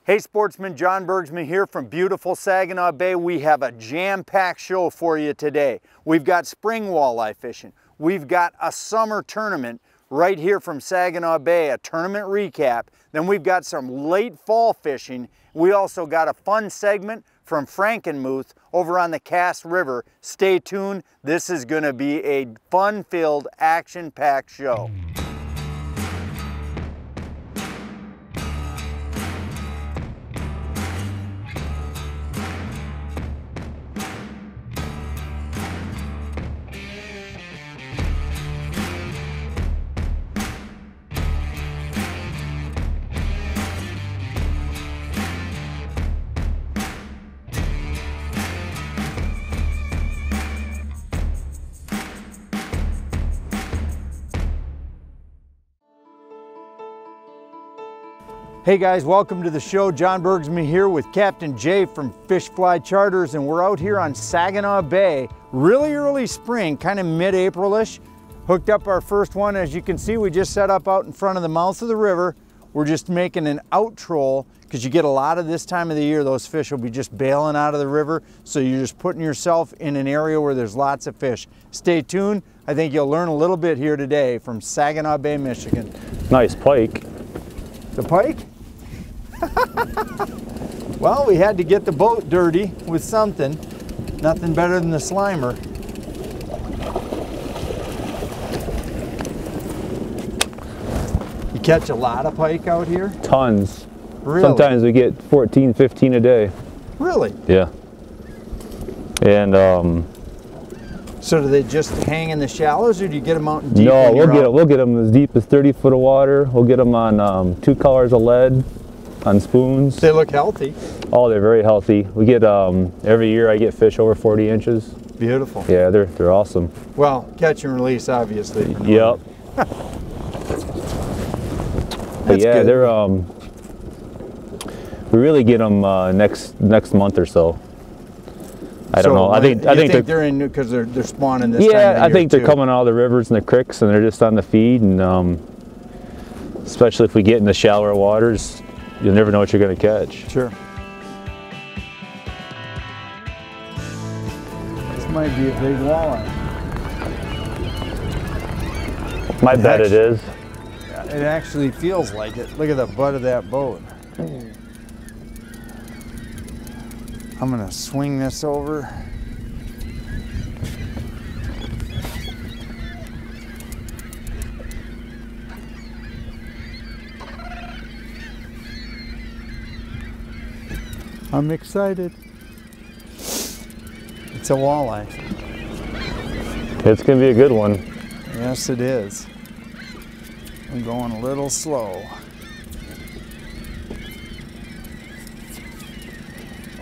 Hey sportsmen, John Bergsman here from beautiful Saginaw Bay. We have a jam-packed show for you today. We've got spring walleye fishing. We've got a summer tournament right here from Saginaw Bay, a tournament recap. Then we've got some late fall fishing. We also got a fun segment from Frankenmuth over on the Cass River. Stay tuned. This is going to be a fun-filled, action-packed show. Hey guys, welcome to the show. John Bergsman here with Captain Jay from Fish Fly Charters, and we're out here on Saginaw Bay, really early spring, kind of mid-April-ish. Hooked up our first one. As you can see, we just set up out in front of the mouth of the river. We're just making an out troll because you get a lot of this time of the year, those fish will be just bailing out of the river. So you're just putting yourself in an area where there's lots of fish. Stay tuned. I think you'll learn a little bit here today from Saginaw Bay, Michigan. Nice pike. The pike? Well, we had to get the boat dirty with something. Nothing better than the Slimer. You catch a lot of pike out here? Tons. Really? Sometimes we get 14, 15 a day. Really? Yeah. And so do they just hang in the shallows, or do you get them out in deep? no, we'll get them as deep as 30 foot of water. We'll get them on 2 colors of lead on spoons. They look healthy. Oh, they're very healthy. We get every year I get fish over 40 inches. Beautiful. Yeah, they're awesome. Well, catch and release, obviously. Yep. But yeah, good. they're we really get them next month or so. I don't know. I think they're in because they're spawning this time of yeah, the I year think they're too. coming out of the rivers and the creeks, and they're just on the feed. And especially if we get in the shallower waters, you'll never know what you're going to catch. Sure. This might be a big walleye. My bet it is. It actually feels like it. Look at the butt of that boat. I'm gonna swing this over. I'm excited. It's a walleye. It's going to be a good one. Yes, it is. I'm going a little slow.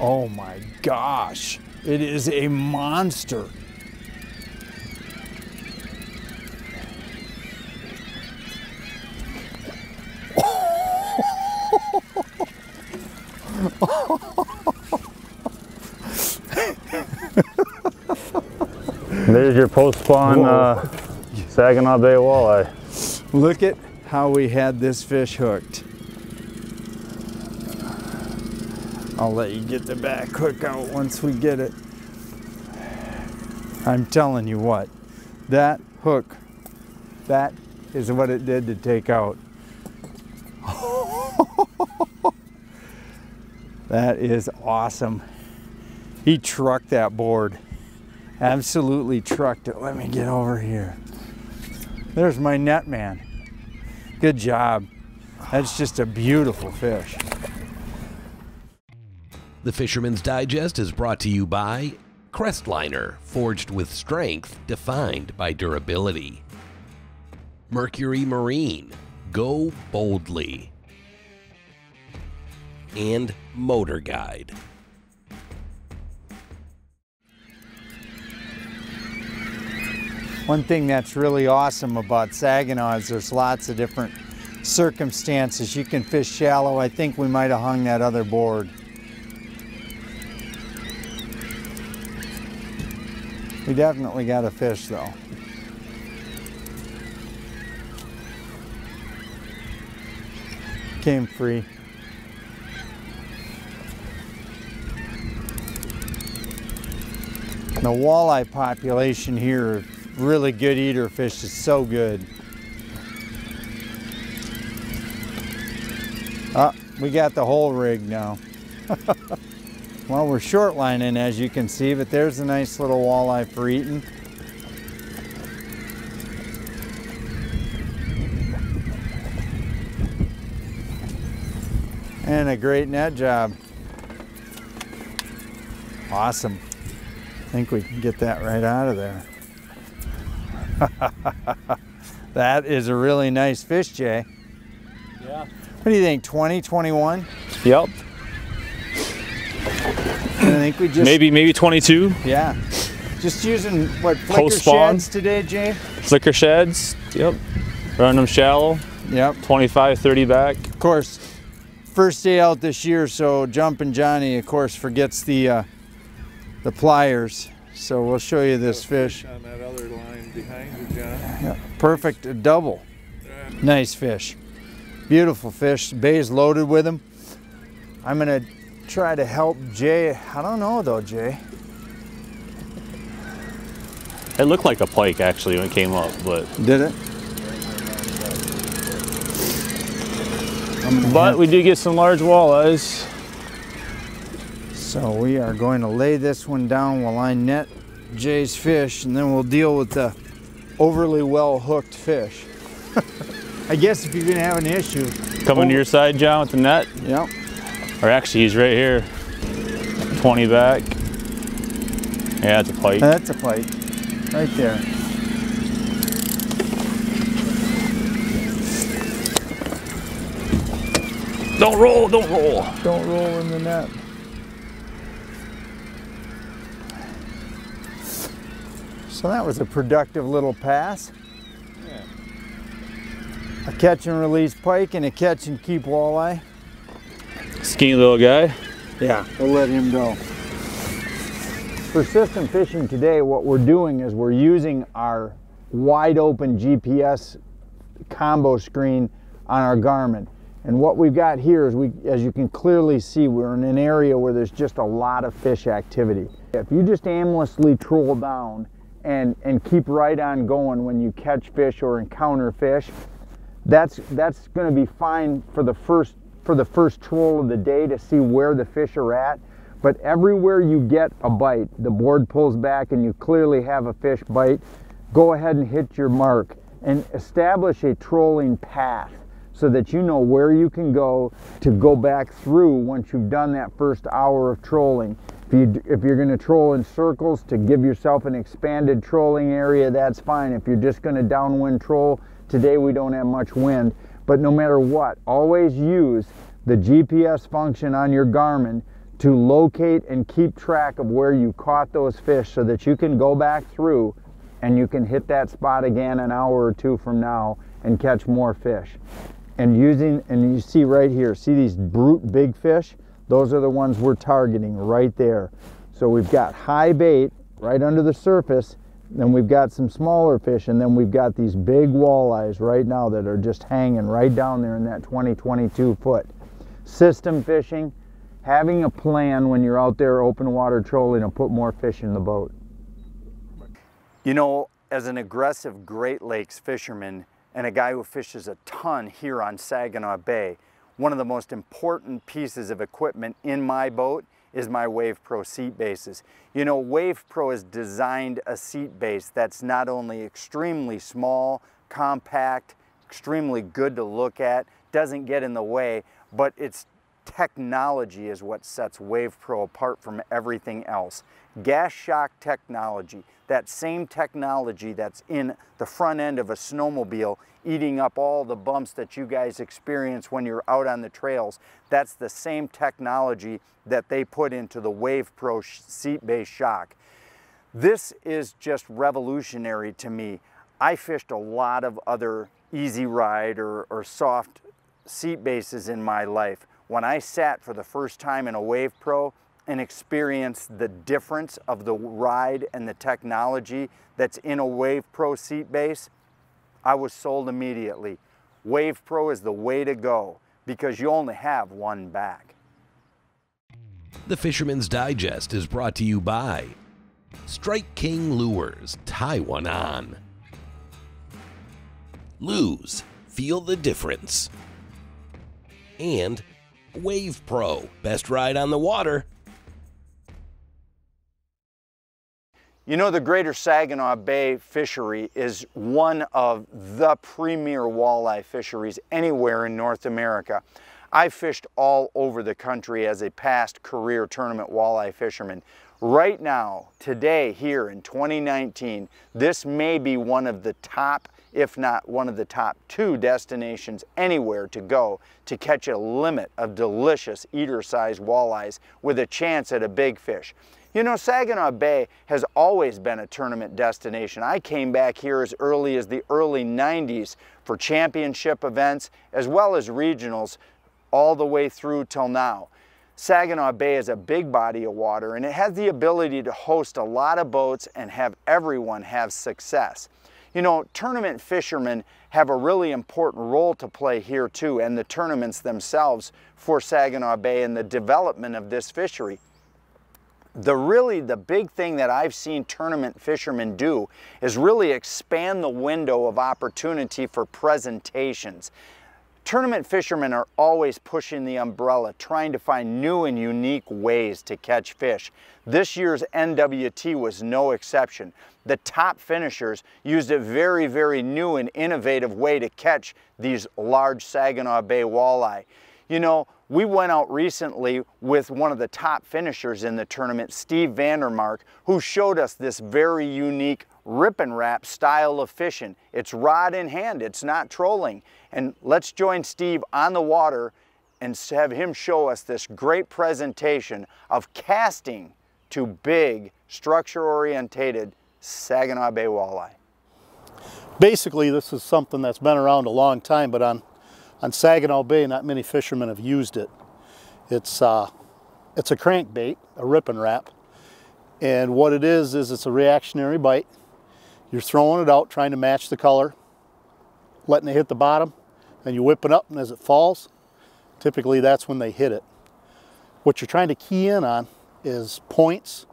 Oh my gosh, it is a monster. There's your post-spawn Saginaw Bay walleye. Look at how we had this fish hooked. I'll let you get the back hook out once we get it. I'm telling you what, that hook, that is what it did to take out. That is awesome. He trucked that board. Absolutely trucked it. Let me get over here. There's my net man. Good job. That's just a beautiful fish. The Fisherman's Digest is brought to you by Crestliner, forged with strength, defined by durability. Mercury Marine, go boldly. And MotorGuide. One thing that's really awesome about Saginaw is there's lots of different circumstances. You can fish shallow. I think we might have hung that other board. We definitely got a fish though. Came free. The walleye population here, really good eater fish, is so good. Oh, we got the whole rig now. Well, we're short lining, as you can see, but there's a nice little walleye for eating. And a great net job. Awesome. I think we can get that right out of there. That is a really nice fish, Jay. Yeah. What do you think, 20, 21? Yep. I think we just... Maybe 22. Yeah. Just using, what, flicker Post-spawn. sheds today, Jay? Flicker sheds, yep. Running them shallow. Yep. 25, 30 back. Of course, first day out this year, so Jumpin' Johnny, of course, forgets the pliers. So we'll show you this fish. On that other line behind you, John. Yeah, perfect, a double. Nice fish. Beautiful fish. Bay's loaded with them. I'm gonna try to help Jay. I don't know though, Jay. It looked like a pike actually when it came up, but. Did it? But we did get some large walleyes. So we are going to lay this one down while I net Jay's fish, and then we'll deal with the overly well hooked fish. I guess if you're gonna have an issue. Coming to your side, John, with the net? Yep. Or actually, he's right here. 20 back. Yeah, that's a pike. That's a pike. Right there. Don't roll, don't roll. Don't roll in the net. So that was a productive little pass. Yeah. A catch and release pike and a catch and keep walleye. Skinny little guy. Yeah, we'll let him go. For system fishing today, what we're doing is we're using our wide open GPS combo screen on our Garmin. And what we've got here is, as you can clearly see, we're in an area where there's just a lot of fish activity. If you just aimlessly troll down and keep right on going when you catch fish or encounter fish, that's going to be fine for the first troll of the day to see where the fish are at. But everywhere you get a bite, the board pulls back and you clearly have a fish bite, go ahead and hit your mark and establish a trolling path so that you know where you can go to go back through once you've done that first hour of trolling. If you're going to troll in circles to give yourself an expanded trolling area, that's fine. If you're just going to downwind troll, today we don't have much wind, but no matter what, always use the GPS function on your Garmin to locate and keep track of where you caught those fish so that you can go back through and you can hit that spot again an hour or two from now and catch more fish. And you see right here, see these brute big fish? Those are the ones we're targeting right there. So we've got high bait right under the surface, then we've got some smaller fish, and then we've got these big walleyes right now that are just hanging right down there in that 20-22 foot. System fishing, having a plan when you're out there open water trolling to put more fish in the boat. You know, as an aggressive Great Lakes fisherman and a guy who fishes a ton here on Saginaw Bay, one of the most important pieces of equipment in my boat is my Wave Pro seat bases. You know, Wave Pro has designed a seat base that's not only extremely small, compact, extremely good to look at, doesn't get in the way, but its technology is what sets Wave Pro apart from everything else. Gas shock technology, that same technology that's in the front end of a snowmobile, eating up all the bumps that you guys experience when you're out on the trails, that's the same technology that they put into the Wave Pro seat base shock. This is just revolutionary to me. I fished a lot of other easy ride or soft seat bases in my life. When I sat for the first time in a Wave Pro and experienced the difference of the ride and the technology that's in a Wave Pro seat base, I was sold immediately. Wave Pro is the way to go because you only have one bag. The Fisherman's Digest is brought to you by Strike King Lures, tie one on. Lose, feel the difference. And Wave Pro, best ride on the water. You know, the Greater Saginaw Bay fishery is one of the premier walleye fisheries anywhere in North America. I've fished all over the country as a past career tournament walleye fisherman. Right now, today, here in 2019, this may be one of the top, if not one of the top 2 destinations anywhere to go to catch a limit of delicious eater-sized walleyes with a chance at a big fish. You know, Saginaw Bay has always been a tournament destination. I came back here as early as the early 90s for championship events as well as regionals all the way through till now. Saginaw Bay is a big body of water and it has the ability to host a lot of boats and have everyone have success. You know, tournament fishermen have a really important role to play here too, and the tournaments themselves for Saginaw Bay and the development of this fishery. The big thing that I've seen tournament fishermen do is really expand the window of opportunity for presentations. Tournament fishermen are always pushing the umbrella, trying to find new and unique ways to catch fish. This year's NWT was no exception. The top finishers used a very, very new and innovative way to catch these large Saginaw Bay walleye. You know, we went out recently with one of the top finishers in the tournament, Steve Vandermark, who showed us this very unique rip and wrap style of fishing. It's rod in hand, it's not trolling. And let's join Steve on the water and have him show us this great presentation of casting to big, structure-orientated Saginaw Bay walleye. Basically, this is something that's been around a long time, but on Saginaw Bay, not many fishermen have used it. It's a crankbait, a rip and wrap, and what it is it's a reactionary bite. You're throwing it out, trying to match the color, letting it hit the bottom, and you whip it up, and as it falls, typically that's when they hit it. What you're trying to key in on is points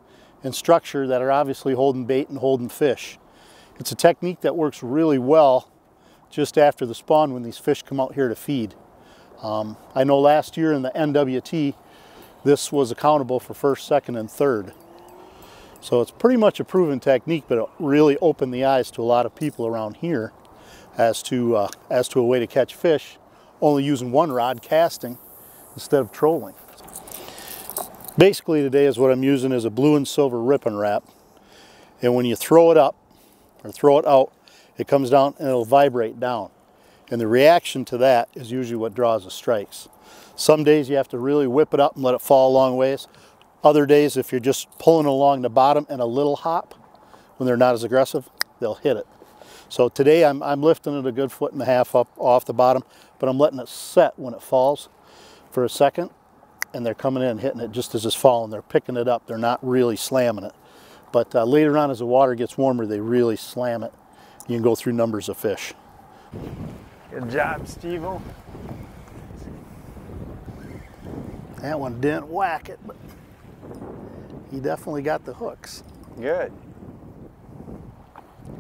and structure that are obviously holding bait and holding fish. It's a technique that works really well just after the spawn when these fish come out here to feed. I know last year in the NWT, this was accountable for first, second, and third. So it's pretty much a proven technique, but it really opened the eyes to a lot of people around here as to a way to catch fish, only using one rod casting instead of trolling. Basically today is what I'm using is a blue and silver rip and wrap. And when you throw it up or throw it out, it comes down and it'll vibrate down. And the reaction to that is usually what draws the strikes. Some days you have to really whip it up and let it fall a long ways. Other days, if you're just pulling along the bottom and a little hop, when they're not as aggressive, they'll hit it. So today I'm lifting it a good 1.5 feet up off the bottom, but I'm letting it set when it falls for a second, and they're coming in and hitting it just as it's falling. They're picking it up. They're not really slamming it. But later on, as the water gets warmer, they really slam it. You can go through numbers of fish. Good job, Steve-o. That one didn't whack it, but he definitely got the hooks. Good.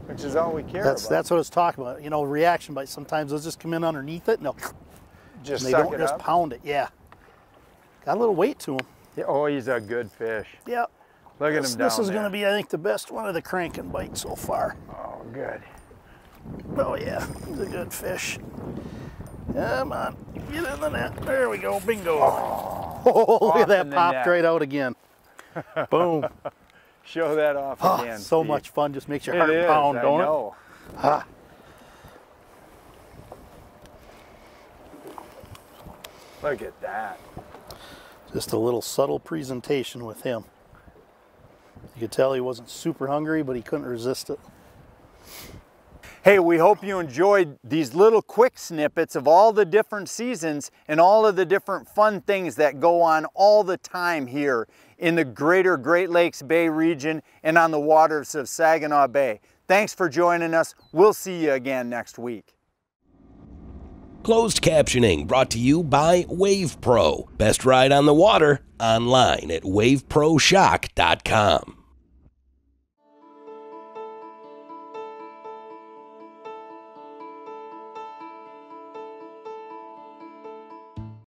Which is all we care about. That's what it's talking about. You know, reaction bites. Sometimes they'll just come in underneath it and they'll just they suck don't it just up. pound it. Yeah. Got a little weight to him. Yeah, oh, he's a good fish. Yep. Look at him down This is there. going to be, I think, the best one of the cranking bites so far. Oh, good. Oh yeah, he's a good fish. Come on, get in the net. There we go, bingo. Oh, look at that, popped net. right out again. Boom. Show that off Oh, again, so Steve. much fun, just makes your It heart is, pound, I don't know. it? Ah. Look at that. Just a little subtle presentation with him. You could tell he wasn't super hungry, but he couldn't resist it. Hey, we hope you enjoyed these little quick snippets of all the different seasons and all of the different fun things that go on all the time here in the greater Great Lakes Bay region and on the waters of Saginaw Bay. Thanks for joining us. We'll see you again next week. Closed captioning brought to you by Wave Pro. Best ride on the water online at waveproshock.com.